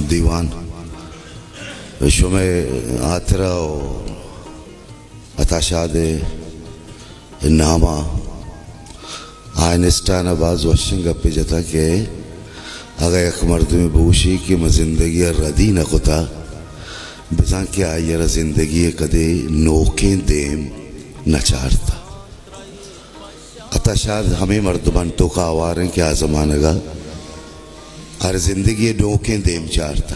दीवान शुमे आतरा अताशाद नामा आयनिस्टान बाज वशिंग पे जता के अगर एक मर्द में बूशी कि मैं जिंदगी रदी न खुदा बिजा के आयर जिंदगी कदे नोके देम नचारता अताशाद हमें मर्दबान तो का आवार क्या जमानेगा हर जिंदगी नोके देम चारता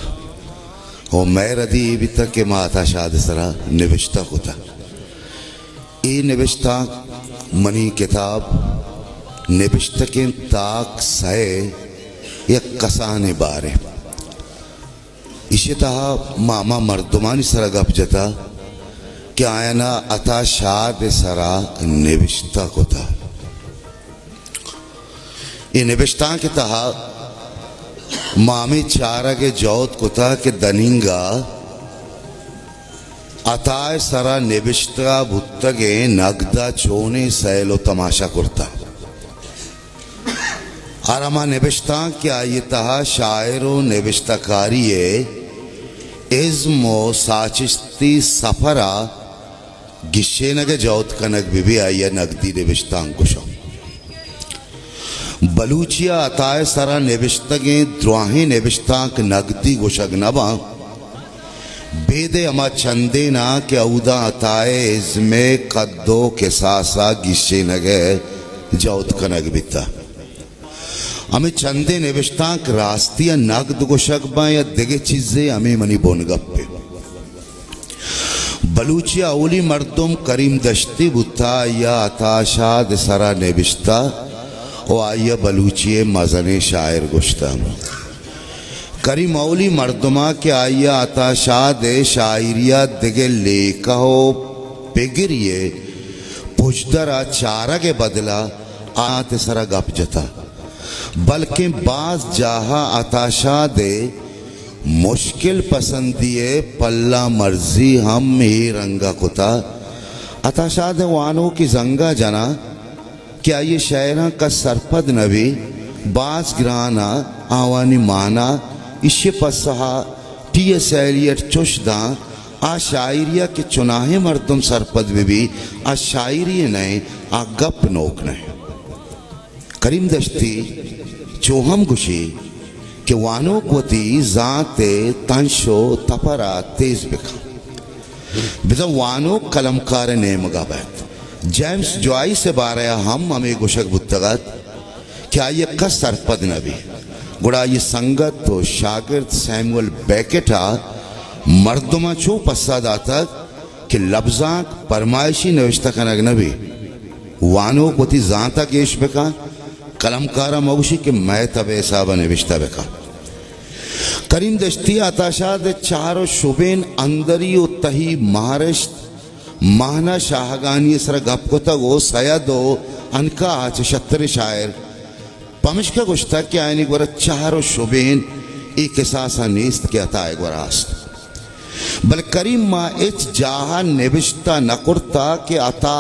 और मैं रदी भी तक के माँ अताशाद सरा निविष्टा होता ये निविष्टा मनी किताब निविष्ट के ताक सए या कसाने बारे इसी तरह मामा मर्दमानी सरा गप जता कि आयना अताशाद सरा निविष्टा होता ये निविष्टा के तहा मामी चारा के जौत कोता के दनिंगा अताय सरा निविष्टा भुत्तगे नगदा चोने सैलो तमाशा करता आरामा निविष्टा क्या ये तहा शायरो निविष्टाकारी इज्मो साचिस्ती सफरा गिशे नगे जौत कनक बिबी आई नगदी निविष्टा अंकुशो बलूचिया अताय सरा निविष्टगे द्रोही निविष्टाक नगदी गोशग नबा बेदे अमा चंदे ना के औदा अताए इसमें कद्दो के सासा गिशे नगे जौत कनक बिता हमें चंदे निविष्टाक रास्तिया नगद गोशग बा या दिगे चीजें हमें मनी बोन गप्पे बलूचिया औली मर्दुम करीम दश्ती बुता या अताशाद सरा निविष्टा ओ आया बलूचिये मजने शायर गुश्ता करी मौली मर्दमा के आया अताशाद शायरिया दिगे लेका हो पिगिरिये पुजदरा चारा के बदला आते सरा गप जता बल्कि बाज जहा अताशाद मुश्किल पसंदिये पल्ला मर्जी हम ही रंगा कुता अताशाद वानों की जंगा जना क्या ये शायरा का सरपद नबी बाज ग्राना आवानी माना इश्य पसहा टी.एस. एलियट चुशदा आ शायरिया के चुनाहे मर्दम सरपद में भी आ शायरी नए आ गप नोक नए करीम दश्ती चोहम गुशी के वानो कोती जाते तंशो तपरा तेज बिखा बिजा वानो कलमकार ने मगा बैठ जेम्स जॉय से बारया हम हमें गुशक बुत्तगत क्या ये कस सरपद नबी गुड़ा ये संगत तो शागिर्द सैमुअल बेकेटा मर्दमा चो पसाद आता कि लफ्जाक परमाइशी नविश्ता का नबी वानो कोती जाता केश बेका कलमकारा मौशी के मैं तबे साबा नविश्ता बेका करीम दश्ती अताशाद चारो शुबेन अंदरी उ तही महारश माहना शाहगानी सर गप को तगो सयादो अनका आच शत्र शायर पमिश्का गुश्ता के आयनी गोरा चारो शुबेन एक सासा नीस्त के अता एक वरास्त बल करीम मा इच जहा निविष्टा नकुरता के अता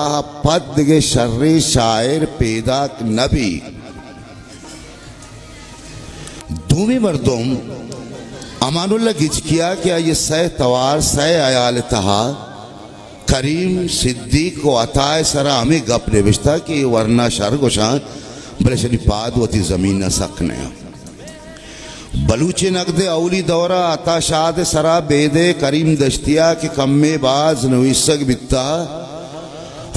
पद के शर्रे शायर पैदा नबी धूमी मर्दुम अमानुल्लाह गिजकिया क्या ये सह तवार सह आयाल तहा करीम सिद्दीक को अताए सरा हमें गप निविष्टा कि वरना शर गोशान बले शनी पाद वती जमीन न सकने बलूचे नगदे औली दौरा अताशाद सरा बेदे करीम दश्तिया के कम्मे बाज नविसक बिता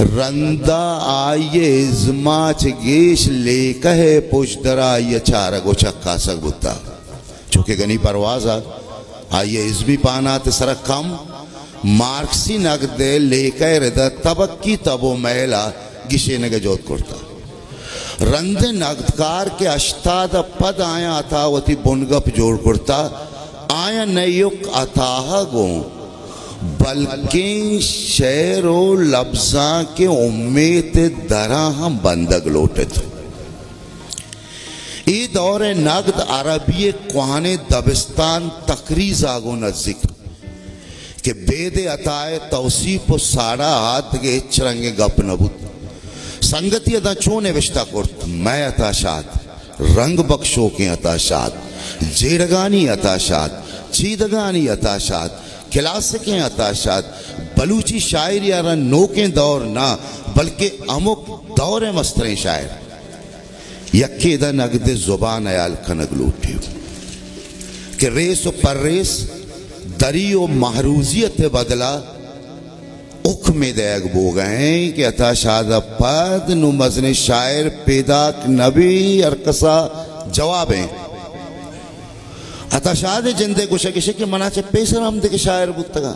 रंदा आये इज़माच गेश ले कहे पुष्दरा ये चारा गोचक्का सक बुता चुके गनी परवाजा आये इज़मी पाना ते सरा कम मार्क्सी नगदे लेकर तबक्की तबो महिला गिशे नगे जोत करता रंदे नगदकार के अष्टाद पद आया था वती बुनगप जोड़ करता आया नयुक अताह गो बल्कि शेरो लफ्जा के उम्मीद दरा हम बंदग लोटे थे ये दौरे नगद अरबी कुहाने दबिस्तान तकरीज आगो नजदीक के बेदे अताए तौसीफ साड़ा हाथ के चरंगे गप नबुत संगति अदा चोने विश्ता कुर्त मैं अताशात रंग बख्शो के अताशात, जेड़गानी अताशात, चीदगानी अताशात, क्लासिकें अताशात, बलूची शायर यारा नोके दौर ना बल्कि अमुक दौर मस्तरें शायर यक्के दा नगद जुबान अयाल खनग लूटी कि रेस पर रेस दरी व महरूजियत बदला उख में दैग बो गए कि अताशाद पद नु मजने शायर पैदाक नबी अरकसा जवाबें अताशाद जिंदे कुछ किसे के मनाचे पैसर हमदे के शायर बुतगा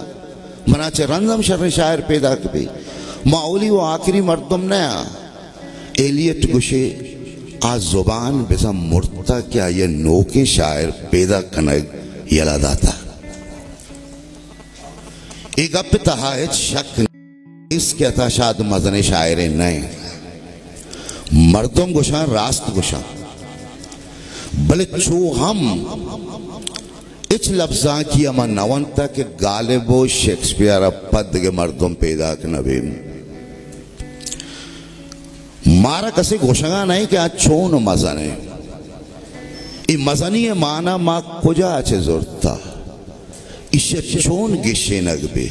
मनाचे रंजम शर शायर पैदा कभी माउली वो आखिरी मर्दम नया एलियट गुशे आ जुबान बेसा मुर्ता क्या ये नोके शायर पैदा कनग यला दाता एक अब तहायत शक इसके अताशाद मजने शायर नए मर्दम गुशा रास्त गुशा भले छो हम इच लफ्जा की अमा नवन तक गालिबो शेक्सपियर पद के मर्दम पैदा नबी मारा कसे घोषणा नहीं कि आज छोन मजने ये मजनी माना मा कुजा अच्छे जरूरत था इसे छोन गिशे नगबे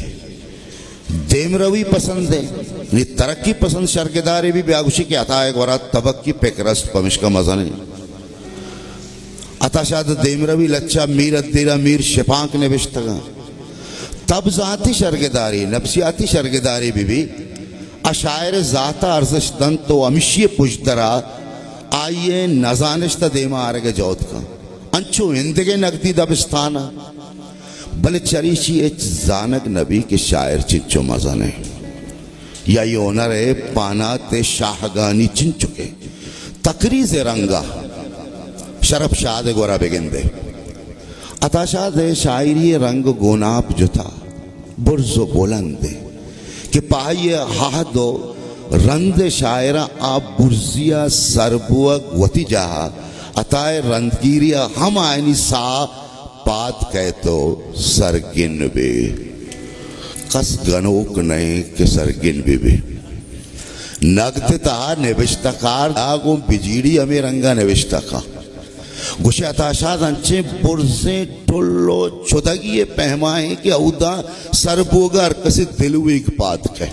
देमरवी पसंद है ये तरक्की पसंद शर्केदारी भी ब्यागुशी के आता है वरा तबक की पेकरस्त पमिश का मजने अताशाद देमरवी लच्चा मीर अद्दीरा मीर शिपांक ने बिश्तगा तब जाती शर्केदारी नफ्सियाती शर्केदारी भी अशायर जाता अर्जश दन तो अमिशी पुजदरा आइए नजानिश्ता देमा आरगे जौत का अंचो इंदगे नगदी दबिस्ताना भले चरीशी एच जानक नबी के शायर चिंचो मजाने या ये ओनर है पाना ते शाहगानी चिन चुके तकरीज रंगा शरफ शाद गोरा बेगिंदे अताशाद शायरी रंग गोनाप जो था बुर्जो बुलंदे कि पाइए हा दो रंद शायरा आप बुर्जिया सरबुआ वती जहा अताए रंदगिरिया हम आयनी सा बात कह तो सरगिन बे कस गनोक नहीं कि सरगिन भी नगदता निविष्टकार आगो बिजीड़ी हमें रंगा निविष्टका गुशे अताशाद अंचे बुर्जे टुल्लो चुदगी पहमाए कि औदा सरबोगर कसे दिलु एक बात कह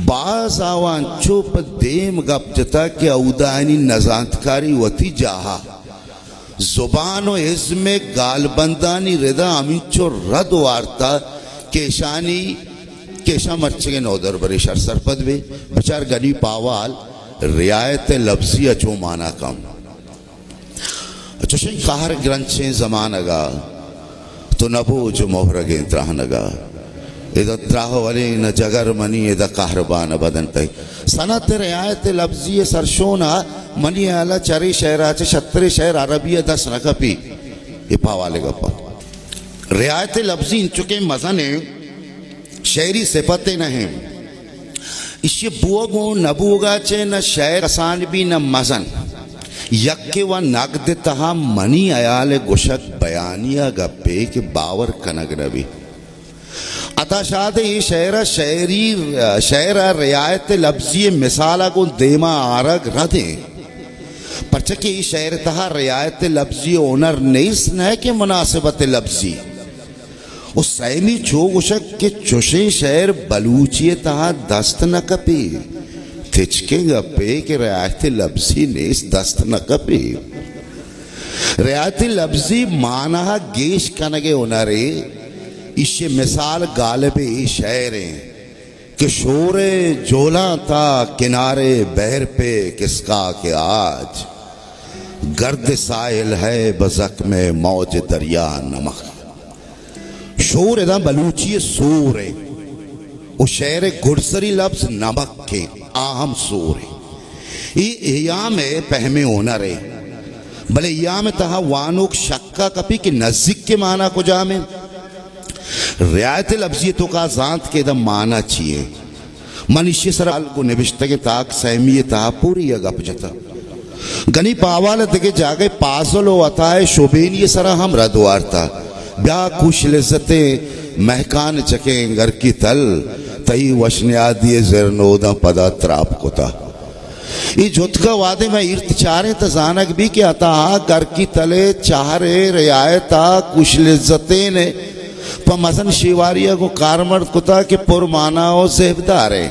बाज आवान चुप देम गप जता कि औदानी नजांतकारी वती जाहा जुबानो इज़्मे गालबंदानी रिदा अमीचो रद वार्ता केशानी केशा मर्चे नौदर बरेशर सरपद वे बचार गनी पावाल रियायत लफ्जी अचो माना कम चुशन कहर ग्रंथें जमानगा तो नबो जो मोहरगे त्राहनगा इधर त्राह वाले न जगर मनी इधर कहरबान बदन तय सनत रियायत लफ्जी सरशोना मनी आला चरी शहरा चे शतरे शहर अरबिया दस नकपी ये पावाले गप्पा रियायत लफ्जी इन चुके मजने शहरी सिफतें नहीं इसे बुआगो नबूगा चे न शहर आसान भी न मजन यक्के व नगद तहा मनी अयाल गुशक बयानिया गप्पे के बावर कनग नबी अताशाद ये शहरा शहरी शहरा रियायत लफ्जी मिसाला को देमा आरग रदे परचके ये शहर तहा रियायत लफ्जी ओनर नहीं न के मुनासिबत लफ्जी उस सैमी छो गुशक के चुशे शहर बलूचिए तहा दस्त न कपे थिचके गप्पे के रियायत लफ्जी ने इस दस्त न कपे रियायत लफ्जी माना गेश कनगे ओनरे इसे मिसाल गालिबे शहरे कि शोरे जोला था किनारे बहर पे किसका के आज गर्द साहिल है बजक में मौज दरिया नमक शोर एदा बलूची सूर है वो शहर गुड़सरी लफ्ज नमक के आम सूर है ये में पहमे ओनर है भले या में तहा वानुक शक्का कपी के नजदीक के माना को जामे रियायत लफ्जियतों का जात के दम माना चाहिए मनुष्य सराल को निविष्ट के ताक सहमियत ता पूरी गप जता गनी पावाल तके जागे पासलो अताए शोभेन ये सरा हम रदवारता ब्या कुछ लिज्जते महकान चके घर की तल तई वशन्यादिये जरनोदा पदा त्राप कोता ये जुतका वादे में इर्त चारे तजानक भी कि अता घर की तले चारे रियायता कुछ लिज्जतें ने पमसन शिवारिया को कारमर्द कुता के पुरमानाओं से हिबदारे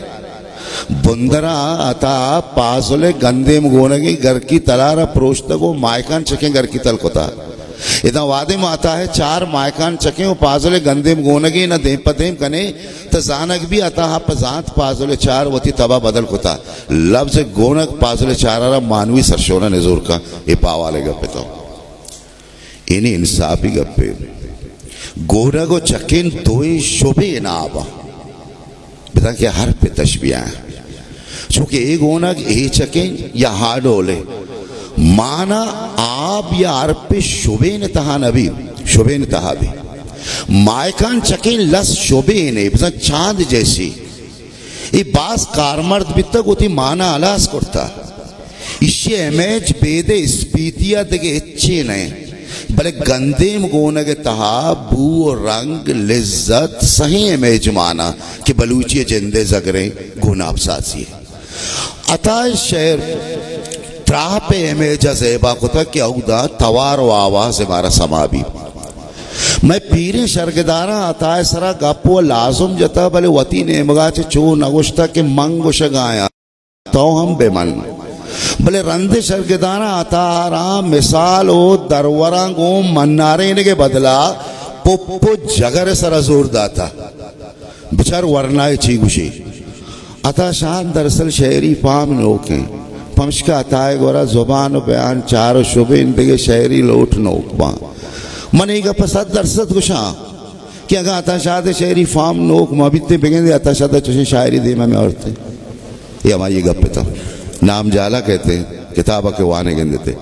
बुंदरा अता पासोले गंदे मुगोनगी घर की तलारा प्रोष्ट को मायकान चके घर की तल कुता इतना वादे में आता है चार मायकान चके वो पासोले गंदे मुगोनगी न देम पदेम कने तजानक भी आता है पजात पासोले चार वती तबा बदल कुता लफ्ज गोनक पासोले चारा मानवी सरशोना नजूर का ये पावाले गप्पे तो इन्हीं इंसाफी गप्पे गोरा को चकिन दोई शोभे ना आबा बता क्या हर पे तशबिया है चूंकि एक गोनक ए चकिन या हाडोले माना आप या आर पे शोभे ने तहा नबी शोभे ने तहा भी मायकान चकिन लस शोभे ने बता चांद जैसी ये बास कारमर्द भी तक उती माना अलास करता इसे इमेज बेदे स्पीतिया दगे अच्छे नहीं भले गंदे मुगोन के तहा बू रंग लिज्जत सही इमेज माना कि बलूची जिंदे जगरे गुनाब सासी अतः शहर त्राह पे इमेज ज़ेबा को था कि औदा तवार व आवाज हमारा समाबी मैं पीरे शर्गदारा आता है सरा गप्पो लाजुम जता भले वती ने मगा चो नगुश्ता के मंगुश गाया तो हम बेमन भले रंदे शर्गदाना आता राम मिसाल ओ दरवरांगो मन्नारे ने के बदला पुप्पो जगर सरा जोर दाता बिचार वरनाए ची गुशी अता शान दरअसल शहरी फाम नोके पमशका आता है गोरा जुबान बयान चार शुबे इंदगे शहरी लोट नोकबा मने का पसद दरसत गुशा कि अगर आता शाद शहरी फाम नोक मबिते बिगेंदे आता शाद चुशी शायरी दे में औरते ये हमारी गप्पे तो नाम जाला कहते किताब के वाने गेंदे थे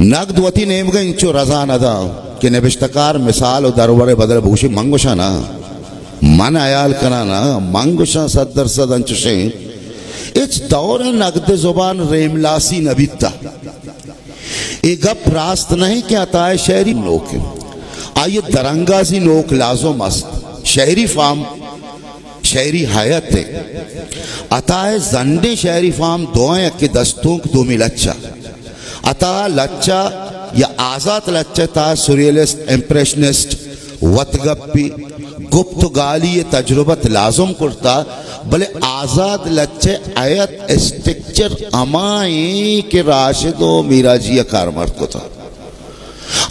नगदवती नेम गए इंचो रजा नदा कि नबिश्तकार मिसाल और दरबारे बदल भूषी मंगुशा ना मन आयाल कना ना मंगुशा सदर सद अंचुशे इस दौर नगद जुबान रेमलासी नबीता एक गप रास्त नहीं क्या आता है शहरी लोग आइए दरंगाजी लोग लाजो मस्त शहरी फार्म शहरी हयात है अता है जंडे शहरी फार्म दोएं के दस्तों दो में लच्चा अता लच्चा या आजाद लच्चा था सुरियलिस्ट इम्प्रेशनिस्ट वतगप्पी गुप्त गाली तजुर्बत लाजुम करता भले आजाद लच्चे आयत स्ट्रक्चर अमाई के राशिदो मीरा जी कारमर्द को था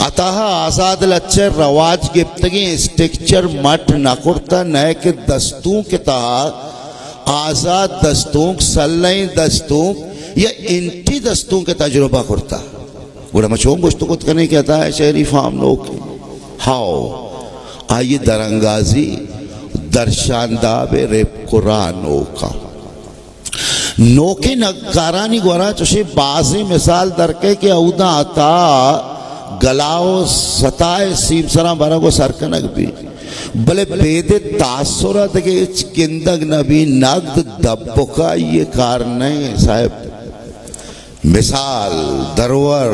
अतः आजाद लच्चे रवाज गिफ्तगी स्ट्रक्चर मठ न करता नए के दस्तों के तहा आजाद दस्तों सल्लई दस्तों या इंटी दस्तों के तजुर्बा करता गुड़ा मचों गोश्तों को करने कहता है शहरी फार्म लोग हाओ आइए दरंगाजी दर्शानदाबे रेप कुरानो का नोके नकारानी गोरा चुशी बाजी मिसाल दरके के औदा आता गलाओ सताए सीम सरा बरा को सरकनक भी भले बेदे तासुरा तके किंदग नबी नगद दब्बका ये कार नहीं साहब मिसाल दरवर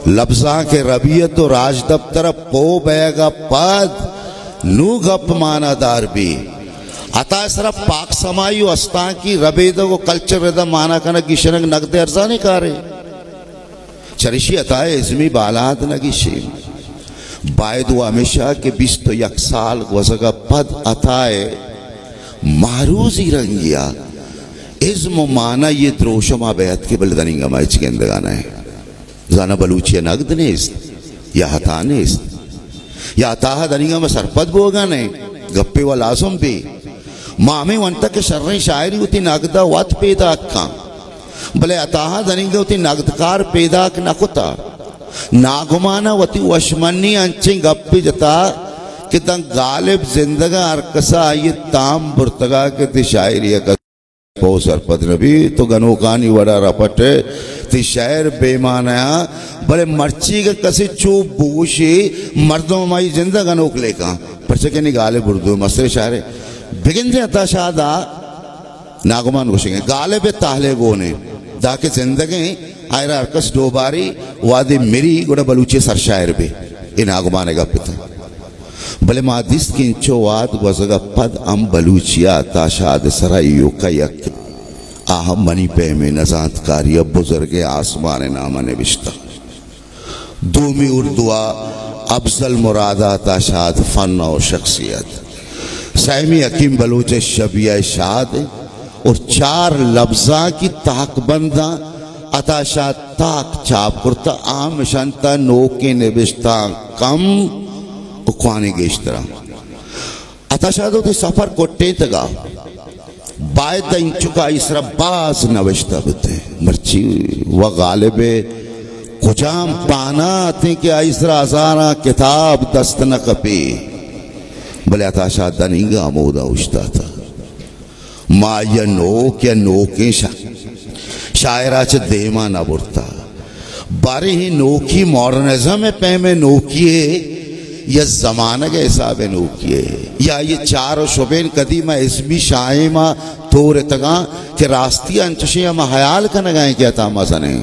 लफ्जा के रबियत और राज दफ्तर पो बैगा पद नू गप मानादार भी अता सरा पाक समायु अस्ता की रबेदा को कल्चर रेदा माना कना किशनक नगदे अर्जा ने कारे चरिशी अता इज़मी बालाद नगिशी बायदु हमेशा के बिस्त यक साल वज़गा पद अताए मारूजी रंगिया इज़्म माना ये द्रोशमा बैत के बलदनिंगा माइच के अंदगाना है जाना बलूचिया नगद नेस्त या हता नेस्त या अताह दनिंगा में सरपद बोगा ने गप्पे वाला आसम भी मामे वंता के शर्रे शायरी उती नगदा वत पैदा का भले अताह दनिंगा उती नगदकार पैदा न कुता नागुमाना वती वशमनी अंचे गप्पे जता कि तंग गालिब जिंदगा अरकसा ये ताम बुर्तगा के ती शायरी का पो सरपद नबी तो गनोकानी वड़ा रपटे ती शायर बेमाना भले मर्ची के कसी चूप बुगुशी मर्दों माई जिंदा गनोक लेका पर चके नहीं गालिब उर्दू मसरे शायरे बिगिंदे अता शादा नागुमान घुसेंगे गालिब ताहले गोने दाके जिंदगी आयरा अरकस डोबारी वादे मेरी गुड़ा बलूचे सर शायर बे इन नागुमाने का पिता भले मादिस किंचो वाद वज़गा पद अम बलूचिया ताशाद सराइयो का यक आह मनी पे में नजात कारी अब बुजुर्ग आसमान नामा नविश्ता दूमी उर्दुआ अफजल मुरादा ताशाद फन और शख्सियत सहमी हकीम बलूच शबिया शाद और 4 लफ्जा की ताकबंदा अताशा ताक चाप कुर्ता आम शंता नो के निबिश्ता कम उख्वाने के इश्तरा अताशा तो सफर कोटे तगा बायद इंचुका इसरा बाज नविश्ता बते मर्ची व गालिबे कुजाम पाना थे कि इसरा हजारा किताब दस्त न कपे भले अताशा दनीगा मोदा उश्ता था माँ या नो के शायरा च देमा न बुरता बारे ही नोकी मॉडर्निज्म में पैमे नोकिए या जमाना के हिसाब नोकिए या ये 4 शुबेन कदीमा इसमी शायमा तोरे तगा के रास्ती अंचशिया महयाल का नगाए क्या था मजने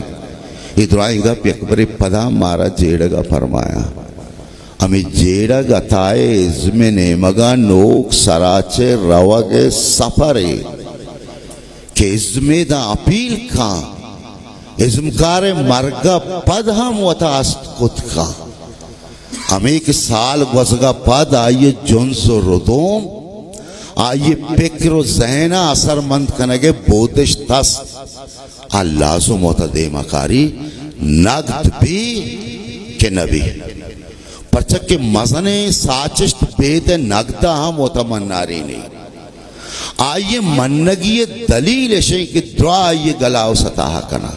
इधराएगा प्यकबरे पदा मारा जेड़गा फरमाया हमें जेड़गा थाए इज़्मे ने मगा नोक सराचे रवगे सफरे के इज़्मे दा अपील का इज़्मकारे मरगा पद हम वतास्त कुत का हमें के साल वज़गा पद आइए जुन्सो रुदोम आइए पिक्रो ज़हना असरमंद कनगे बोदिश तस अल्लाज़ो मोतदे मकारी नगद भी के नबी परचक के मजने साचिश्त बेद नगदा हम तमन्नारी नहीं आइए मन्नगी दलील शे कि दुआ ये गलाओ सताह कना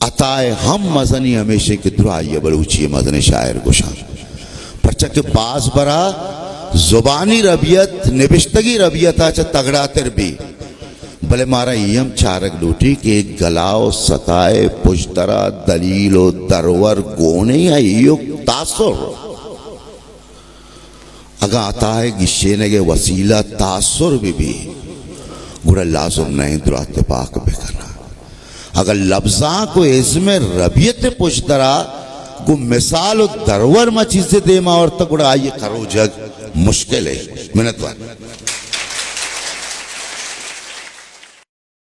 अताए हम मजनी हमेशा कि दुआ ये बलूची मजने शायर गुशा परचक के बाज बरा जुबानी रबियत निबिश्तगी रबियत आचा तगड़ा तिर भी भले मारा यम चारक लूटी के गलाओ सताए पुश्तरा दलीलो दरवर गोने या युग तासुर अगर आता है गिशेने के वसीला तासुर भी गुड़ा लाजुम नहीं दुराते पाक पे करना अगर लफ्जा को इज़्मे रबियत पुश्तरा को मिसाल दरवर में चीजें देमा और तक गुड़ा ये करो जग मुश्किल है मिनत